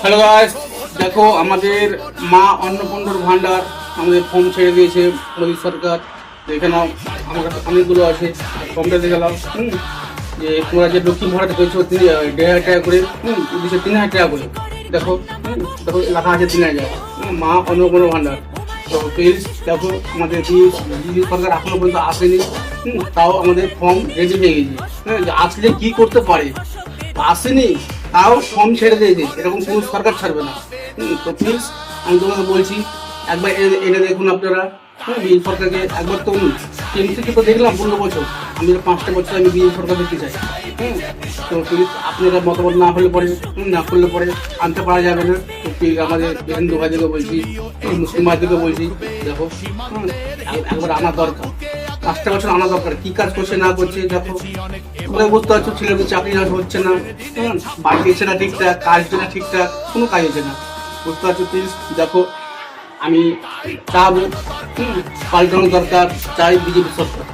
Hello guys, দেখো আমাদের মা অন্নপূর্ণার ভান্ডার আমাদের ফর্ম ছেড়ে দিয়েছে মোদী সরকার। তো এখানে আমার কাছে অনেকগুলো আছে, ফর্মটা দেখে গেলাম যে তোমরা যে লক্ষ্মী ভাড়াতে পেয়েছো 1,500 টাকা করে, দিচ্ছে 3,000 টাকা করে। দেখো দেখো লেখা আছে 3,000, মা অন্নপূর্ণা ভান্ডার। তো প্লিজ দেখো, আমাদের দিদি সরকার এখনো পর্যন্ত আসেনি, তাও আমাদের ফর্ম রেডি হয়ে গেছে। যে আসলে কি করতে পারে, আসেনি তাও ফর্ম ছেড়ে দিয়েছে, এরকম কোনো সরকার ছাড়বে না। তো প্লিজ আমি তোমাকে বলছি, একবার এনে দেখুন আপনারা। বিজেপি সরকারকে একবার তো টিএমসিকে তো দেখলাম 15 বছর, আমি 5টা বছর আমি বিজেপি সরকার দেখতে চাই। তো প্লিজ আপনারা মতামত না হলে পরে, না করলে পরে আনতে পারা যাবে না। তো প্লিজ আমাদের হিন্দু ভাইদেরকে বলছি, মুসলিম ভাইদেরকে বলছি, দেখো একবার আনা দরকার, 5টা বছর আনা দরকার। কি কাজ করছে না করছে দেখো, তোমরা বুঝতে পারছো, ছেলেদের চাকরি হচ্ছে না, বাড়ি দিচ্ছে না ঠিকঠাক, কাজ হচ্ছে না ঠিকঠাক, কোনো কাজ হচ্ছে না, বুঝতে পারছো। প্লিজ দেখো, আমি চাবো পাল্টানো দরকার, চাই বিজেপি সরকার।